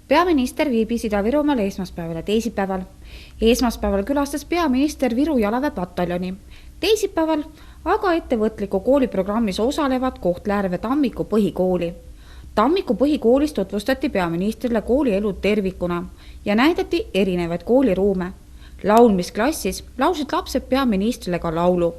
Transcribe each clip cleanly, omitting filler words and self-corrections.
Peaminister viibis Ida-Virumaal esmaspäeval ja teisipäeval. Esmaspäeval külastas peaminister Viru jalaväepataljoni. Teisipäeval aga ettevõtliku kooliprogrammis osalevad Kohtla-Järve Tammiku põhikooli. Tammiku põhikoolis tutvustati peaministrile koolielu tervikuna ja näidati erinevaid kooliruume. Laulmisklassis laulsid lapsed peaministrile ka laulu.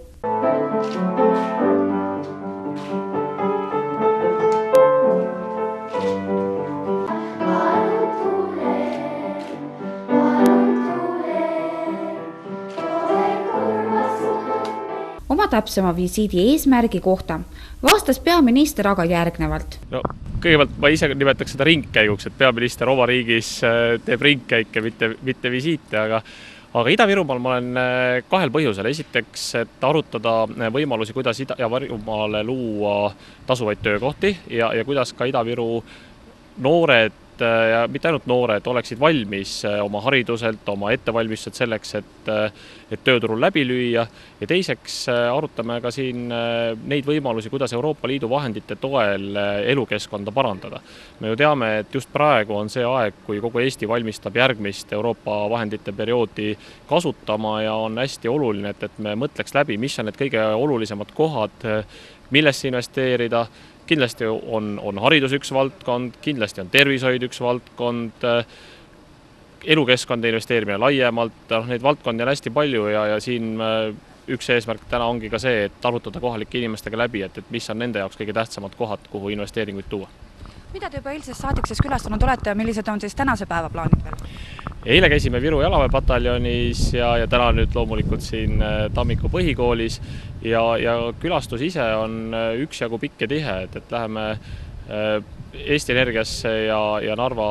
Oma täpsema visiidi eesmärgi kohta vastas peaminister aga järgnevalt. No, kõigepealt ma ise nimetaks seda ringkäiguks, et peaminister oma riigis teeb ringkäike, mitte visiite, aga Ida-Virumaal ma olen kahel põhjusel. Esiteks, et arutada võimalusi, kuidas Ida-Virumaale luua tasuvaid töökohti ja kuidas ka Ida-Viru noored ja mitte ainult noored oleksid valmis oma hariduselt, oma ettevalmistuselt selleks, et tööturul läbi lüüa. Ja teiseks arutame ka siin neid võimalusi, kuidas Euroopa Liidu vahendite toel elukeskkonda parandada. Me ju teame, et just praegu on see aeg, kui kogu Eesti valmistab järgmist Euroopa vahendite perioodi kasutama ja on hästi oluline, et me mõtleks läbi, mis on need kõige olulisemad kohad, millesse investeerida. Kindlasti on haridus üks valdkond, kindlasti on tervishoid üks valdkond, elukeskkonda investeerimine laiemalt, neid valdkondi on hästi palju ja siin üks eesmärk täna ongi ka see, et arutada kohalike inimestega läbi, et mis on nende jaoks kõige tähtsamad kohad, kuhu investeeringuid tuua. Mida te juba eilsest saadiksest külastanud olete ja millised on siis tänase päeva plaanid veel? Eile käisime Viru jalaväepataljonis ja täna nüüd loomulikult siin Tammiku põhikoolis ja külastus ise on üksjagu pikk ja tihe, et läheme Eesti Energiasse ja Narva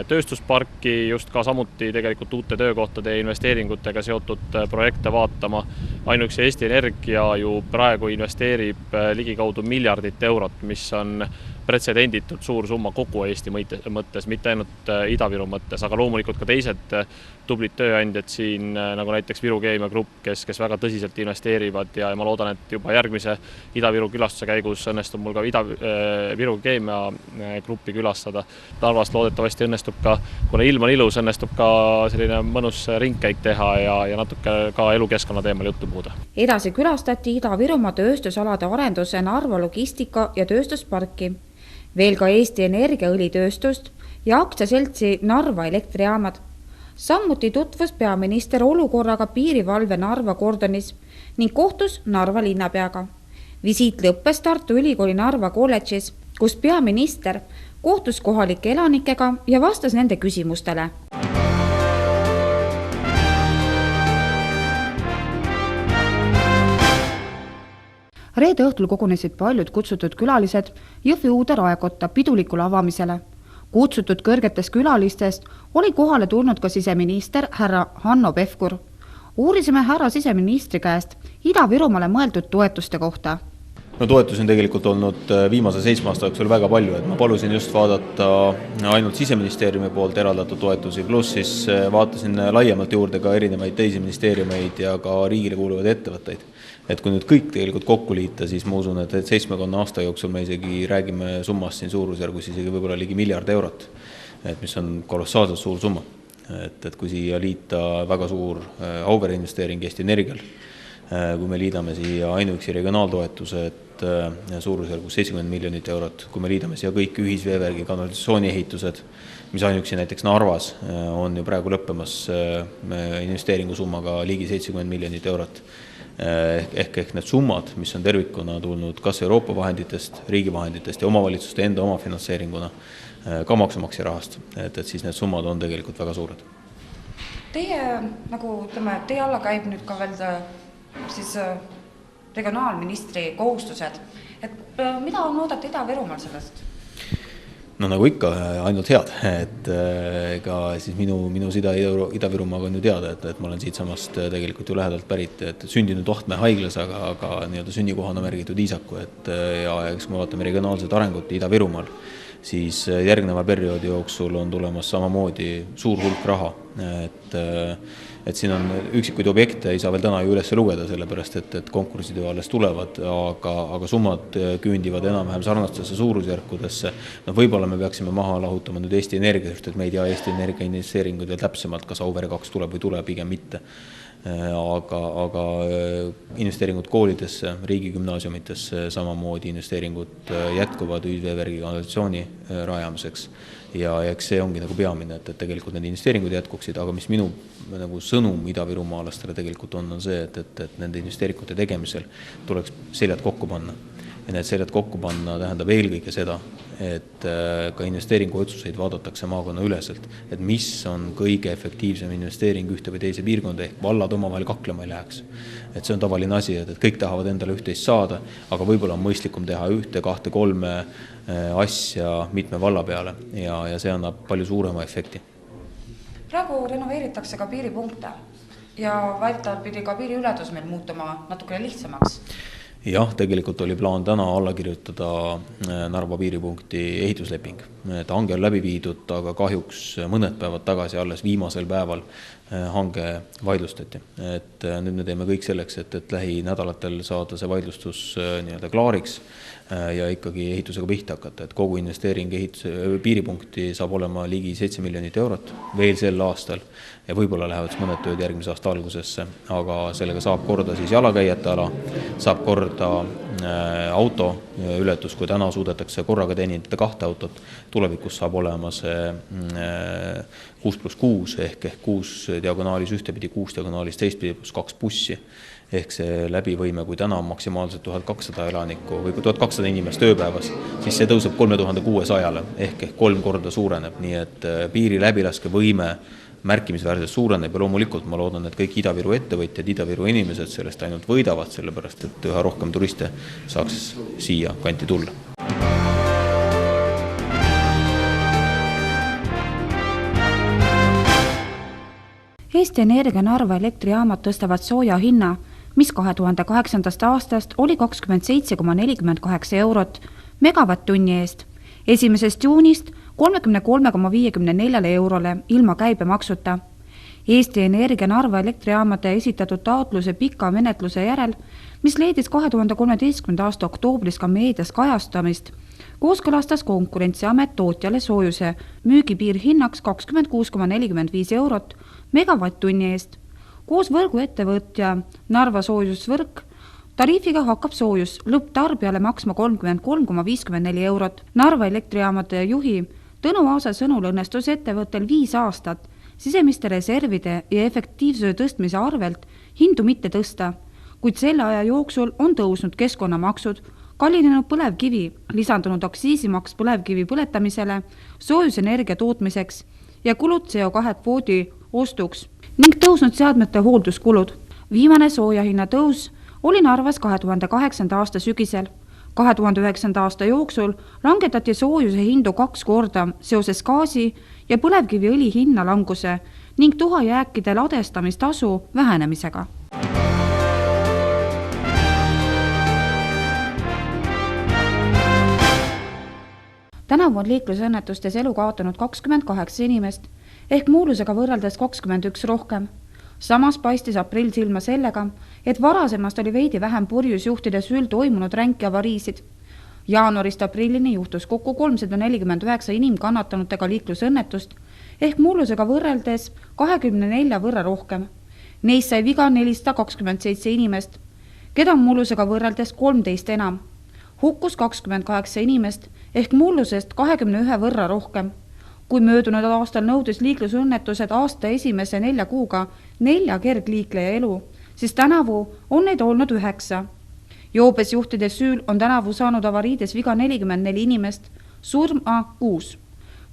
tööstusparki just ka samuti tegelikult uute töökohtade ja investeeringutega seotud projekte vaatama. Ainuüksi Eesti Energia ju praegu investeerib ligikaudu miljardit eurot, mis on pretsedenditult suur summa kogu Eesti mõttes, mitte ainult Ida-Viru mõttes, aga loomulikult ka teised tublid tööandjad siin, nagu näiteks Viru Keemia Grupp, kes väga tõsiselt investeerivad ja ma loodan, et juba järgmise Ida-Viru külastuse käigus õnnestub mul ka Viru Keemia Gruppi külastada. Narvast loodetavasti õnnestub ka, kuna ilm on ilus, õnnestub ka selline mõnus ringkäik teha ja natuke ka elukeskkonna teemal juttu puhuda. Edasi külastati Ida-Virumaa tööstusalade arenduse Narva logistika- ja tööstusparki. Veel ka Eesti Energia õlitööstust ja aktsiaseltsi Narva elektrijaamad. Samuti tutvus peaminister olukorraga piirivalve Narva kordonis ning kohtus Narva linnapeaga. Visiit lõppes Tartu Ülikooli Narva kolledžis, kus peaminister kohtus kohalike elanikega ja vastas nende küsimustele. Reede õhtul kogunesid paljud kutsutud külalised Jõhvi uude raekotta pidulikule avamisele. Kutsutud kõrgetest külalistest oli kohale tulnud ka siseminister härra Hanno Pevkur. Uurisime härra siseministri käest Ida-Virumaale mõeldud toetuste kohta. No toetusi on tegelikult olnud viimase 7 aasta jooksul väga palju, et ma palusin just vaadata ainult siseministeeriumi poolt eraldatud toetusi, pluss siis vaatasin laiemalt juurde ka erinevaid teisi ministeeriumeid ja ka riigile kuuluvaid ettevõtteid. Et kui nüüd kõik tegelikult kokku liita, siis ma usun, et 7 aasta jooksul me isegi räägime summast siin suurusjärgus isegi võib-olla ligi miljard eurot, mis on kolossaalselt suur summa. Et kui siia liita väga suur Auvere investeering Eesti Energial, kui me liidame siia ainuüksi regionaaltoetused suurusjärgus 70 miljonit eurot, kui me liidame siia kõik ühisveevergi kanalisatsiooni ehitused, mis ainuüksi näiteks Narvas on ju praegu lõppemas investeeringusummaga ligi 70 miljonit eurot. Ehk need summad, mis on tervikuna tulnud kas Euroopa vahenditest, riigi vahenditest ja omavalitsuste enda omafinantseeringuna, ka maksumaksja rahast, et siis need summad on tegelikult väga suured. Teie alla käib nüüd ka veel siis regionaalministri kohustused. Et mida on oodata Ida-Virumaal sellest? No nagu ikka, ainult head, et ka siis minu sida Ida-Virumaaga on ju teada, et ma olen siit samast tegelikult ju lähedalt pärit, et sündinud Ohtmäe haiglas, aga nii-öelda sünnikohana märgitud Iisaku, ja eks me vaatame regionaalset arengut Ida-Virumaal, siis järgneva perioodi jooksul on tulemas samamoodi suur hulk raha, et siin on üksikuid objekte, ei saa veel täna ju üles lugeda, sellepärast et konkursid ju alles tulevad, aga summad küündivad enam-vähem sarnastesse suurusjärkudesse. No võib-olla me peaksime maha lahutama nüüd Eesti Energia, sest et me ei tea Eesti Energia investeeringuid veel täpsemalt, kas Auvere 2 tuleb või tuleb, pigem mitte. Aga investeeringud koolidesse, riigigümnaasiumitesse, samamoodi investeeringud jätkuvad ühisveevärgi kanalisatsiooni rajamiseks. Ja eks see ongi nagu peamine, et tegelikult need investeeringud jätkuksid, aga mis minu nagu sõnum Ida-Virumaalastele tegelikult on see, et nende investeeringute tegemisel tuleks seljad kokku panna. Ja need seljad kokku panna tähendab eelkõige seda, et ka investeeringuotsuseid vaadatakse maakonna üleselt, et mis on kõige efektiivsem investeering ühte või teise piirkonda, ehk vallad omavahel kaklema ei läheks. Et see on tavaline asi, et kõik tahavad endale üht-teist saada, aga võib-olla on mõistlikum teha 1, 2, 3 asja mitme valla peale ja see annab palju suurema efekti. Praegu renoveeritakse ka piiripunkte ja väidetavalt pidi ka piiriületus meil muutuma natukene lihtsamaks. Jah, tegelikult oli plaan täna alla kirjutada Narva piiripunkti ehitusleping. Hange on läbi viidud, aga kahjuks mõned päevad tagasi alles viimasel päeval hange vaidlustati. Et nüüd me teeme kõik selleks, et lähinädalatel saada see vaidlustus nii-öelda klaariks ja ikkagi ehitusega pihta hakata. Et kogu investeering piiripunkti saab olema ligi 7 miljonit eurot veel sel aastal ja võib-olla lähevad mõned tööd järgmise aasta algusesse, aga sellega saab korda siis jalakäijate ala, saab korda auto ületus, kui täna suudetakse korraga teenindada 2 autot, tulevikus saab olema see 6+6 ehk 6 diagonaalis ühtepidi, 6 diagonaalis teistpidi plus 2 bussi. Ehk see läbivõime, kui täna on maksimaalselt 1200 elanikku või 1200 inimest ööpäevas, siis see tõuseb 3600 ehk 3 korda suureneb, nii et piiri läbilaske võime märkimisväärselt suureneb ja loomulikult ma loodan, et kõik Ida-Viru ettevõtjad, Ida-Viru inimesed sellest ainult võidavad, sellepärast et üha rohkem turiste saaks siia kanti tulla. Eesti Energia Narva elektrijaamad tõstavad sooja hinna, mis 2008. aastast oli 27,48 eurot megavatt-tunni eest. 1. juunist 33,54 eurole ilma käibemaksuta. Eesti Energia Narva elektrijaamade esitatud taotluse pika menetluse järel, mis leidis 2013. aasta oktoobris ka meedias kajastamist, kooskõlastas Konkurentsiamet tootjale soojuse müügipiirhinnaks 26,45 eurot megavatt-tunni eest. Koos võrguettevõtja Narva soojusvõrk tariifiga hakkab soojus lõpptarbijale maksma 33,54 eurot. Narva elektrijaamade juhi Tõnu Aasa sõnul õnnestus ettevõttel 5 aastat sisemiste reservide ja efektiivsuse tõstmise arvelt hindu mitte tõsta, kuid selle aja jooksul on tõusnud keskkonnamaksud, kallinenud põlevkivi, lisandunud aktsiisimaks põlevkivi põletamisele, soojusenergia tootmiseks ja kulud CO2 kvoodi ostuks ning tõusnud seadmete hoolduskulud. Viimane soojahinna tõus oli Narvas 2008. aasta sügisel. 2009. aasta jooksul langetati soojuse hindu 2 korda seoses gaasi ja põlevkiviõli hinna languse ning tuhajääkide ladestamistasu vähenemisega. Tänavu on liiklusõnnetustes elu kaotanud 28 inimest ehk muulusega võrreldes 21 rohkem. Samas paistis aprill silma sellega, et varasemast oli veidi vähem purjusjuhtide süül toimunud ränki avariisid. Jaanuarist aprillini juhtus kokku 349 inimkannatanutega liiklusõnnetust ehk muulusega võrreldes 24 võrra rohkem. Neist sai viga 427 inimest, keda on muulusega võrreldes 13 enam. Hukkus 28 inimest ehk muulusest 21 võrra rohkem. Kui möödunud aastal nõudis liiklusõnnetused aasta esimese 4 kuuga 4 kergliikleja elu, siis tänavu on neid olnud 9. Joobes juhtide süül on tänavu saanud avariides viga 44 inimest, surma 6.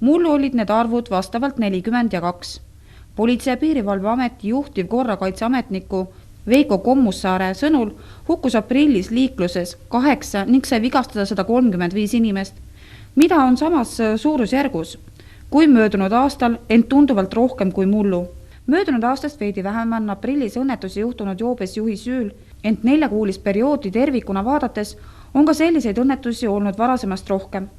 Mullu olid need arvud vastavalt 40 ja 2. Politsei- ja Piirivalveameti juhtiv korrakaitseametniku Veiko Kommussaare sõnul hukkus aprillis liikluses 8 ning sai vigastada 135 inimest, mida on samas suurusjärgus kui möödunud aastal, ent tunduvalt rohkem kui mullu. Möödunud aastast veidi vähem on aprillis õnnetusi juhtunud joobes juhi süül, ent 4-kuulist perioodi tervikuna vaadates on ka selliseid õnnetusi olnud varasemast rohkem.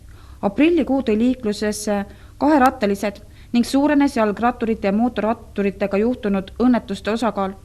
Aprillikuu tõi liiklusesse kaherattalised ning suurenes jalgratturite ja mootorratturitega juhtunud õnnetuste osakaal.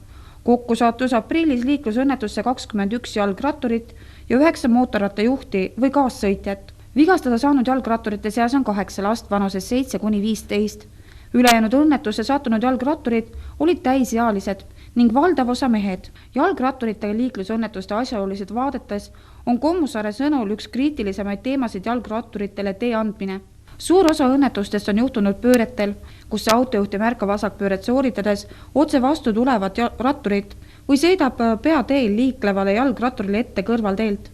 Kokku sattus aprillis liiklusõnnetusse 21 jalgratturit ja 9 mootorrattajuhti või kaassõitjat. Vigastada saanud jalgratturite seas on 8 last vanuses 7–15. Ülejäänud õnnetusse sattunud jalgratturid olid täisealised ning valdav osa mehed. Jalgratturitega liiklusõnnetuste asjaolulised vaadates on Kommusaare sõnul üks kriitilisemaid teemasid jalgratturitele tee andmine. Suur osa õnnetustest on juhtunud pööretel, kus autojuht ei märka vasakpööret sooritades otse vastu tulevat ratturit või sõidab peateel liiklevale jalgratturile ette kõrvalteelt.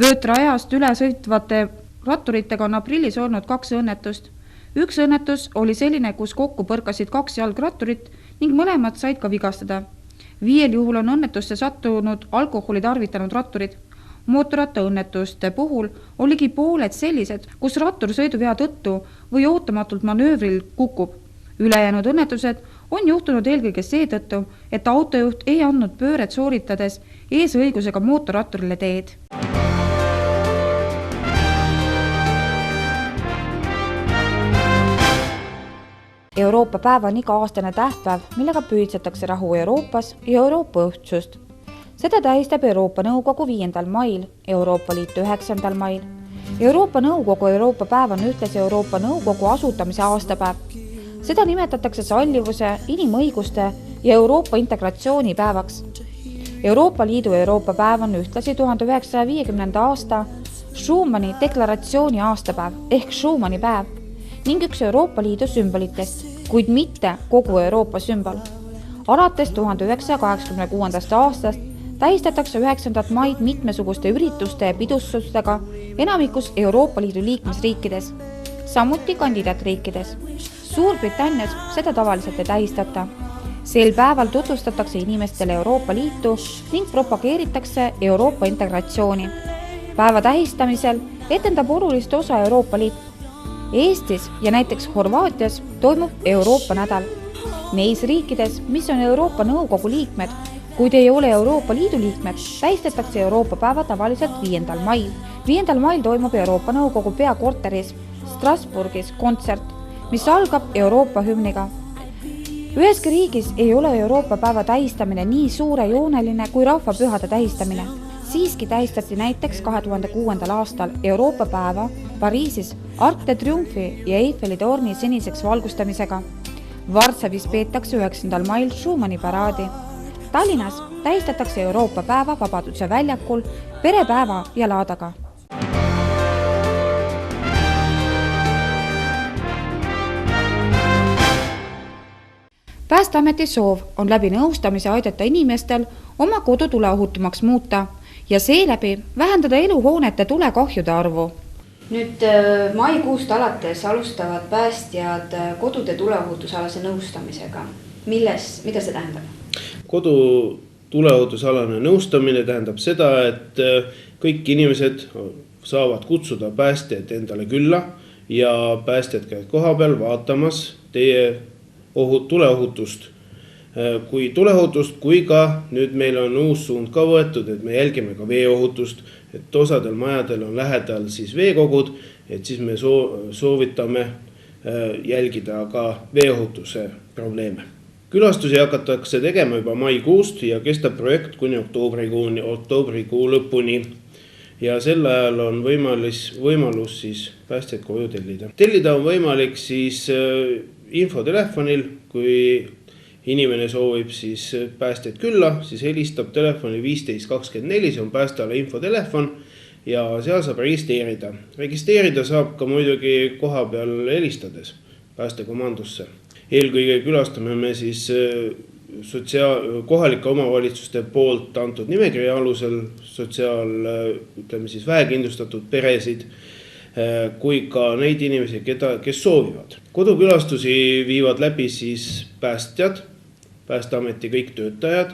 Vöötrajast üle sõitvate ratturitega on aprillis olnud 2 õnnetust. Üks õnnetus oli selline, kus kokku põrkasid 2 jalgratturit ning mõlemad said ka vigastada. 5 juhul on õnnetusse sattunud alkoholi tarvitanud ratturid. Mootorrattaõnnetuste puhul oligi pooled sellised, kus rattur sõiduvea tõttu või ootamatult manöövril kukub. Ülejäänud õnnetused on juhtunud eelkõige seetõttu, et autojuht ei andnud pööret sooritades eesõigusega mootorratturile teed. Euroopa päev on iga-aastane tähtpäev, millega püüdsetakse rahu Euroopas ja Euroopa ühtsust. Seda tähistab Euroopa Nõukogu 5. mail, Euroopa Liit 9. mail. Euroopa Nõukogu Euroopa päev on ühtlasi Euroopa Nõukogu asutamise aastapäev. Seda nimetatakse sallivuse, inimõiguste ja Euroopa integratsiooni päevaks. Euroopa Liidu Euroopa päev on ühtlasi 1950. aasta Schumanni deklaratsiooni aastapäev ehk Schumanni päev ning üks Euroopa Liidu sümbolitest, kuid mitte kogu Euroopa sümbol. Alates 1986. aastast tähistatakse 9. maid mitmesuguste ürituste ja pidustustega enamikus Euroopa Liidu liikmesriikides, samuti kandidaatriikides. Suurbritannias seda tavaliselt ei tähistata. Sel päeval tutvustatakse inimestele Euroopa Liitu ning propageeritakse Euroopa integratsiooni. Päeva tähistamisel etendab olulist osa Euroopa Liit. Eestis ja näiteks Horvaatias toimub Euroopa nädal. Neis riikides, mis on Euroopa Nõukogu liikmed, kuid ei ole Euroopa Liidu liikmed, tähistatakse Euroopa päeva tavaliselt 5. mail. 5. mail toimub Euroopa Nõukogu peakorteris Strasbourgis kontsert, mis algab Euroopa hümniga. Üheski riigis ei ole Euroopa päeva tähistamine nii suurejooneline kui rahvapühade tähistamine. Siiski tähistati näiteks 2006. aastal Euroopa päeva Pariisis Arc de Triomphe'i ja Eiffeli torni siniseks valgustamisega. Varssavis peetakse 9. mail Schumanni paraadi. Tallinnas tähistatakse Euroopa päeva Vabaduse väljakul perepäeva ja laadaga. Päästeameti soov on läbi nõustamise aidata inimestel oma kodu tuleohutumaks muuta ja seeläbi vähendada eluhoonete tulekahjude arvu. Nüüd maikuust alates alustavad päästjad kodude tuleohutusalase nõustamisega. Mida see tähendab? Kodu tuleohutusalane nõustamine tähendab seda, et kõik inimesed saavad kutsuda päästjad endale külla ja päästjad käivad koha peal vaatamas teie tuleohutust. Kui tuleohutust, kui ka nüüd meil on uus suund ka võetud, et me jälgime ka veeohutust, et osadel majadel on lähedal siis veekogud, et siis me soovitame jälgida ka veeohutuse probleeme. Külastusi hakatakse tegema juba maikuust ja kestab projekt kuni oktoobrikuu lõpuni. Ja sel ajal on võimalus siis päästjad koju tellida. Tellida on võimalik siis infotelefonil, kui inimene soovib siis päästjad külla, siis helistab telefoni 1524, see on päästjale infotelefon ja seal saab registreerida. Registreerida saab ka muidugi koha peal helistades päästekomandusse. Eelkõige külastame me siis kohalike omavalitsuste poolt antud nimekirja alusel vähekindlustatud peresid, kui ka neid inimesi, kes soovivad. Kodukülastusi viivad läbi siis päästjad, Päästeameti kõik töötajad,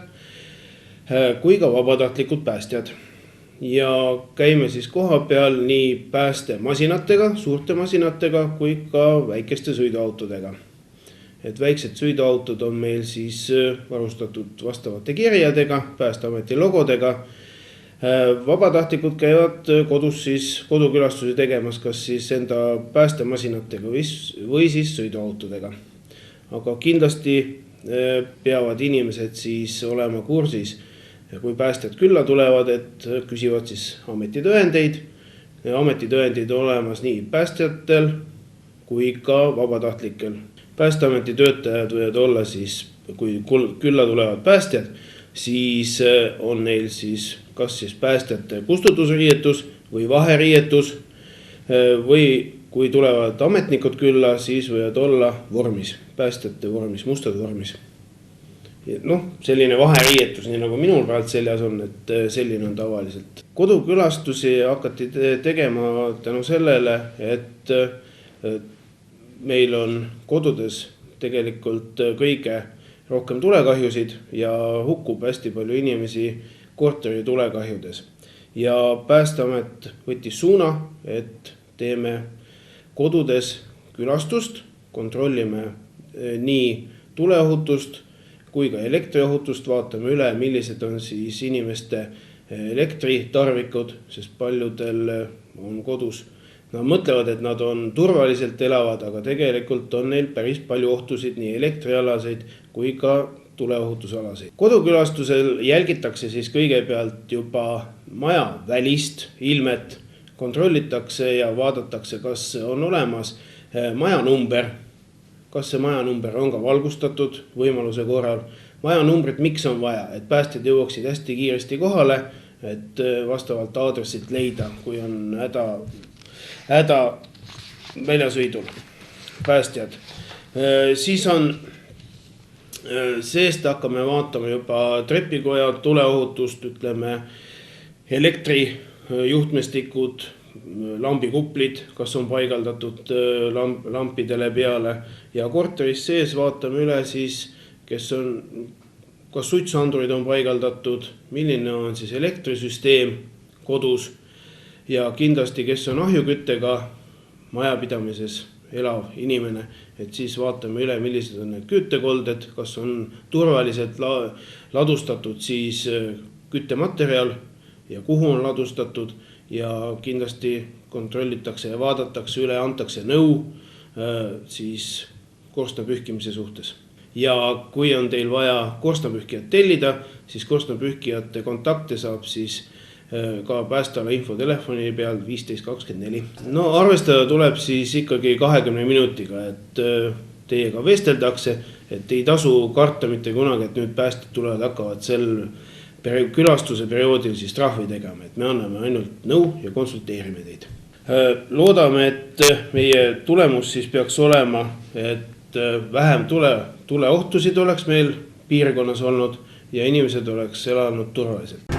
kui ka vabatahtlikud päästjad. Ja käime siis koha peal nii päästemasinatega, suurte masinatega, kui ka väikeste sõiduautodega. Et väiksed sõiduautod on meil siis varustatud vastavate kirjadega, Päästeameti logodega. Vabatahtlikud käivad kodus siis kodukülastusi tegemas, kas siis enda päästemasinatega või siis sõiduautodega. Aga kindlasti peavad inimesed siis olema kursis, kui päästjad külla tulevad, et küsivad siis ametitõendeid. Ametitõendid olemas nii päästjatel kui ka vabatahtlikel. Päästeameti töötajad võivad olla siis, kui külla tulevad päästjad, siis on neil siis kas siis päästjate kustutusriietus või vaheriietus või kui tulevad ametnikud külla, siis võivad olla vormis, päästjate vormis, mustad vormis. Selline vaheriietus, nii nagu minul praegu seljas on, et selline on tavaliselt. Kodukülastusi hakati tegema tänu sellele, et meil on kodudes tegelikult kõige rohkem tulekahjusid ja hukkub hästi palju inimesi korteri tulekahjudes. Ja Päästeamet võttis suuna, et teeme kodudes külastust, kontrollime nii tuleohutust kui ka elektriohutust, vaatame üle, millised on siis inimeste elektritarvikud, sest paljudel on kodus. Nad mõtlevad, et nad on turvaliselt elavad, aga tegelikult on neil päris palju ohtusid, nii elektrialaseid kui ka tuleohutusalaseid. Kodukülastusel jälgitakse siis kõigepealt juba maja välist ilmet, kontrollitakse ja vaadatakse, kas on olemas majanumber, kas see majanumber on ka valgustatud võimaluse korral. Majanumbrit miks on vaja, et päästjad jõuaksid hästi kiiresti kohale, et vastavalt aadressit leida, kui on häda väljasõidul päästjad. Siis on seest hakkame vaatama juba trepikoja tuleohutust, ütleme elektrijuhtmestikud, lambikuplid, kas on paigaldatud lampidele peale ja korteris sees vaatame üle siis, kas suitsuandurid on paigaldatud, milline on siis elektrisüsteem kodus ja kindlasti, kes on ahjuküttega majapidamises elav inimene, et siis vaatame üle, millised on need küttekolded, kas on turvaliselt ladustatud siis küttematerjal ja kuhu on ladustatud ja kindlasti kontrollitakse ja vaadatakse üle, antakse nõu siis korstnapühkimise suhtes. Ja kui on teil vaja korstnapühkijat tellida, siis korstnapühkijate kontakte saab siis ka Päästeala infotelefoni peal 1524. Arvestada tuleb siis ikkagi 20 minutiga, et teiega vesteldakse, et ei tasu karta mitte kunagi, et nüüd päästjad tulevad, hakkavad sel külastuse perioodil siis trahvi tegema, et me anname ainult nõu ja konsulteerime teid. Loodame, et meie tulemus siis peaks olema, et vähem tuleohtusid oleks meil piirkonnas olnud ja inimesed oleks elanud turvaliselt.